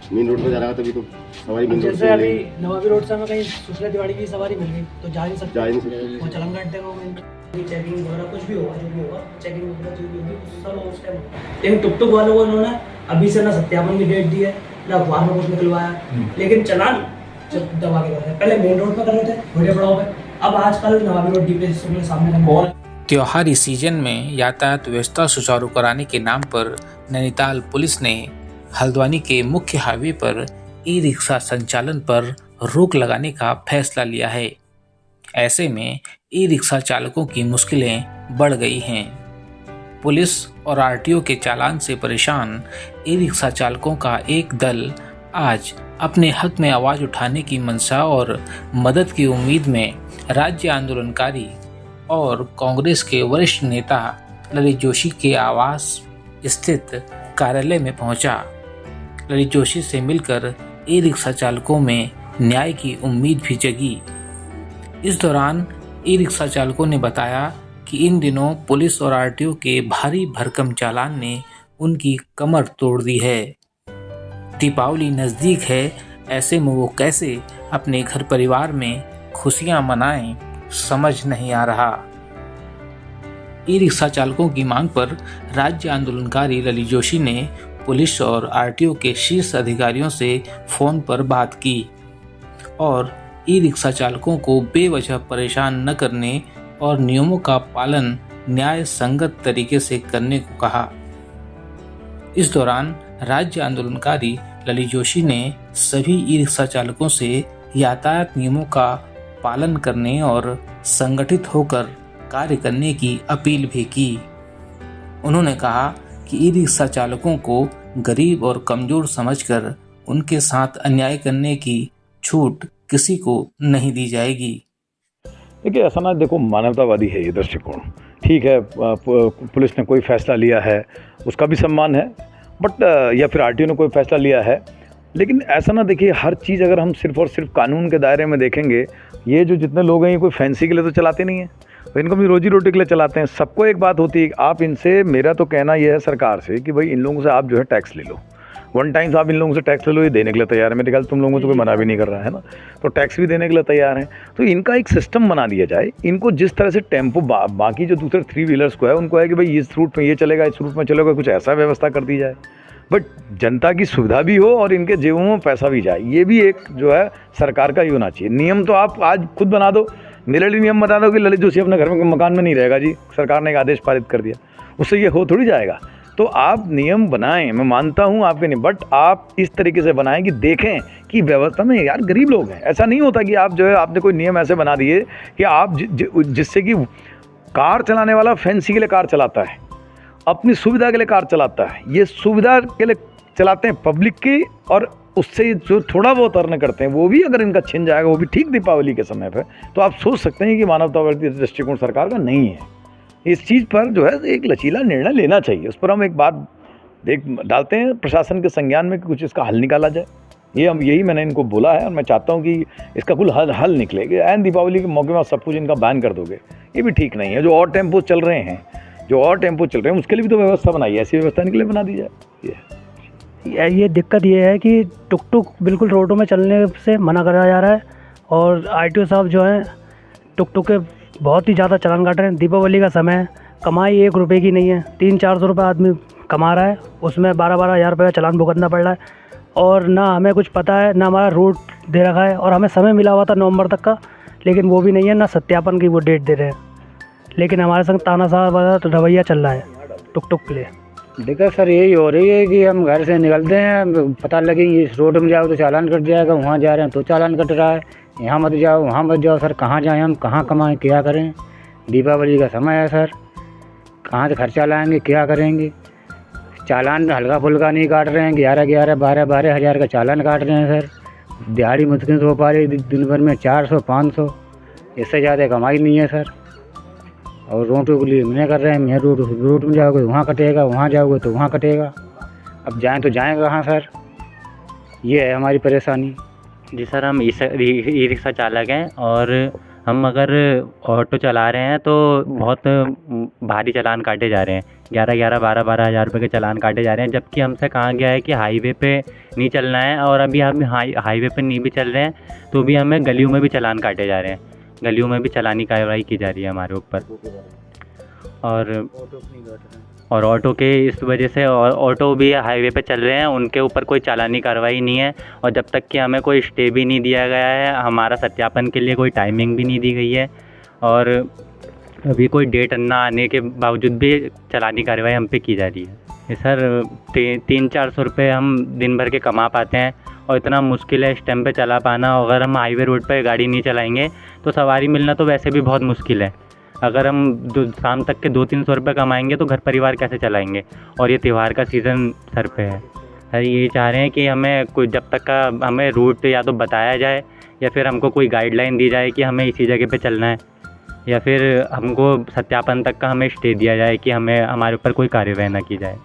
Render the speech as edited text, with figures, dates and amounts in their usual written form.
Main road पे जा रहा था तभी तो सवारी मेन रोड जैसे पे अभी मिलेगी। नवाबी रोड से हमें कहीं शुक्ला दिवाली की सवारी मिल गई तो जा नहीं सकते, जा ही नहीं सकते। वो चलन काट देगा। वो चेकिंग वगैरह कुछ भी होगा, जो भी होगा चेकिंग वगैरह जो भी होगी सब उस टाइम होगा। लेकिन टुक टुक वालों को इन्होंने अभी से ना सत्यापन की डेट दी है ना अखबार में कुछ निकलवाया, लेकिन चलान दबा के कर रहे हैं। पहले मेन रोड पर कर रहे थे बड़े पड़ाव पे, अब आजकल नवाबी रोड डीपी के सामने करना। त्योहारी सीजन में यातायात व्यवस्था सुचारू कराने के नाम पर नैनीताल पुलिस ने हल्द्वानी के मुख्य हाईवे पर ई रिक्शा संचालन पर रोक लगाने का फैसला लिया है। ऐसे में ई रिक्शा चालकों की मुश्किलें बढ़ गई हैं। पुलिस और आरटीओ के चालान से परेशान ई रिक्शा चालकों का एक दल आज अपने हक में आवाज उठाने की मंशा और मदद की उम्मीद में राज्य आंदोलनकारी और कांग्रेस के वरिष्ठ नेता ललित जोशी के आवास स्थित कार्यालय में पहुंचा। ललित जोशी से मिलकर ई रिक्शा चालकों में न्याय की उम्मीद भी जगी। इस दौरान ई रिक्शा चालकों ने बताया कि इन दिनों पुलिस और आरटीओ के भारी भरकम चालान ने उनकी कमर तोड़ दी है। दीपावली नज़दीक है, ऐसे में वो कैसे अपने घर परिवार में खुशियां मनाएं, समझ नहीं आ रहा। ई रिक्शा चालकों की मांग पर राज्य आंदोलनकारी ललित जोशी ने पुलिस और आरटीओ के शीर्ष अधिकारियों से फोन पर बात की और ई रिक्शा चालकों को बेवजह परेशान न करने और नियमों का पालन न्याय संगत तरीके से करने को कहा। इस दौरान राज्य आंदोलनकारी ललित जोशी ने सभी ई रिक्शा चालकों से यातायात नियमों का पालन करने और संगठित होकर कार्य करने की अपील भी की। उन्होंने कहा कि ई रिक्शा चालकों को गरीब और कमजोर समझकर उनके साथ अन्याय करने की छूट किसी को नहीं दी जाएगी। देखिए ऐसा ना, देखो मानवतावादी है ये दृष्टिकोण, ठीक है। पुलिस ने कोई फैसला लिया है उसका भी सम्मान है, बट या फिर आरटीओ ने कोई फैसला लिया है, लेकिन ऐसा ना देखिए हर चीज़ अगर हम सिर्फ और सिर्फ कानून के दायरे में देखेंगे, ये जो जितने लोग हैं ये कोई फैंसी के लिए तो चलाते नहीं हैं, तो इनको भी रोजी रोटी के लिए चलाते हैं। सबको एक बात होती है, आप इनसे, मेरा तो कहना यह है सरकार से कि भाई इन लोगों से आप जो है टैक्स ले लो, वन टाइम आप इन लोगों से टैक्स ले लो, ये देने के लिए तैयार है। मेरे ख्याल तुम लोगों को तो कोई मना भी नहीं कर रहा है ना, तो टैक्स भी देने के लिए तैयार हैं। तो इनका एक सिस्टम बना दिया जाए। इनको जिस तरह से टेम्पो बाकी जो दूसरे 3 व्हीलर्स को है उनको है कि भाई इस रूट में ये चलेगा, इस रूट में चलेगा, कुछ ऐसा व्यवस्था कर दी जाए, बट जनता की सुविधा भी हो और इनके जेबों में पैसा भी जाए। ये भी एक जो है सरकार का ही होना चाहिए। नियम तो आप आज खुद बना दो, मेरे लिए नियम बता दो कि ललित जोशी अपने घर में मकान में नहीं रहेगा जी, सरकार ने एक आदेश पारित कर दिया, उससे ये हो थोड़ी जाएगा। तो आप नियम बनाएं, मैं मानता हूं आपके नहीं, बट आप इस तरीके से बनाएं कि देखें कि व्यवस्था में यार गरीब लोग हैं। ऐसा नहीं होता कि आप जो है आपने कोई नियम ऐसे बना दिए कि आप जिससे कि कार चलाने वाला फैंसी के लिए कार चलाता है, अपनी सुविधा के लिए कार चलाता है, ये सुविधा के लिए चलाते हैं पब्लिक की, और उससे जो थोड़ा बहुत अर्न करते हैं वो भी अगर इनका छिन जाएगा, वो भी ठीक दीपावली के समय पर, तो आप सोच सकते हैं कि मानवतावादी दृष्टिकोण सरकार का नहीं है। इस चीज़ पर जो है एक लचीला निर्णय लेना चाहिए। उस पर हम एक बात डालते हैं प्रशासन के संज्ञान में कि कुछ इसका हल निकाला जाए। यही मैंने इनको बोला है और मैं चाहता हूँ कि इसका कुल हल निकले। कि ऐन दीपावली के मौके में सब कुछ इनका बैन कर दोगे, ये भी ठीक नहीं है। जो और टेम्पो चल रहे हैं उसके लिए भी तो व्यवस्था बनाई है, ऐसी व्यवस्था इनके लिए बना दी जाए। ये दिक्कत ये है कि टुक टुक बिल्कुल रोडों में चलने से मना करा जा रहा है और आरटीओ साहब जो हैं टुक टुक के बहुत ही ज़्यादा चालान काट रहे हैं। दीपावली का समय है, कमाई 1 रुपये की नहीं है, 300-400 रुपये आदमी कमा रहा है, उसमें 12-12 हज़ार रुपये का चालान भुगतना पड़ रहा है। और ना हमें कुछ पता है, ना हमारा रूट दे रखा है, और हमें समय मिला हुआ था नवंबर तक का, लेकिन वो भी नहीं है, ना सत्यापन की वो डेट दे रहे हैं। लेकिन हमारे संग तानाशाह वाला रवैया चल रहा है टुक टुक के लिए। दिक्कत सर यही हो रही है कि हम घर से निकलते हैं, पता लगे इस रोड में जाओ तो चालान कट जाएगा, वहाँ जा रहे हैं तो चालान कट रहा है, यहाँ मत जाओ वहाँ मत जाओ। सर कहाँ जाएं हम, कहाँ कमाएं, क्या करें? दीपावली का समय है सर, कहाँ से खर्चा लाएंगे, क्या करेंगे? चालान हल्का फुल्का नहीं काट रहे हैं, 11-11, 12-12 हज़ार का चालान काट रहे हैं सर। दिहाड़ी मुश्किल से हो पा रही, दिन भर में 400-500, इससे ज़्यादा कमाई नहीं है सर। और रोटों के लिए मना कर रहे हैं, रोड में जाओगे वहाँ कटेगा, वहाँ जाओगे तो वहाँ कटेगा। अब जाएं तो जाएं कहाँ सर? ये है हमारी परेशानी। जी सर, हम ई रिक्शा चालक हैं और हम अगर ऑटो चला रहे हैं तो बहुत भारी चालान काटे जा रहे हैं, 11-11, 12-12 हज़ार रुपये के चालान काटे जा रहे हैं। जबकि हमसे कहा गया है कि हाईवे पे नहीं चलना है, और अभी हम हाईवे पे नहीं भी चल रहे हैं तो भी हमें गलियों में भी चालान काटे जा रहे हैं, गलियों में भी चालानी कार्रवाई की जा रही है हमारे ऊपर। और ऑटो के इस वजह से, और ऑटो भी हाईवे पे चल रहे हैं, उनके ऊपर कोई चालानी कार्रवाई नहीं है। और जब तक कि हमें कोई स्टे भी नहीं दिया गया है, हमारा सत्यापन के लिए कोई टाइमिंग भी नहीं दी गई है, और अभी कोई डेट ना आने के बावजूद भी चालानी कार्रवाई हम पे की जा रही है। ये सर 300-400 रुपये हम दिन भर के कमा पाते हैं, और इतना मुश्किल है इस टाइम पे चला पाना। अगर हम हाईवे रोड पे गाड़ी नहीं चलाएंगे तो सवारी मिलना तो वैसे भी बहुत मुश्किल है। अगर हम शाम तक के 200-300 रुपये कमाएंगे तो घर परिवार कैसे चलाएंगे, और ये त्यौहार का सीज़न सर पे है। सर ये चाह रहे हैं कि हमें कोई जब तक का हमें रूट या तो बताया जाए, या फिर हमको कोई गाइडलाइन दी जाए कि हमें इसी जगह पे चलना है, या फिर हमको सत्यापन तक का हमें स्टे दिया जाए कि हमें हमारे ऊपर कोई कार्यवाही ना की जाए।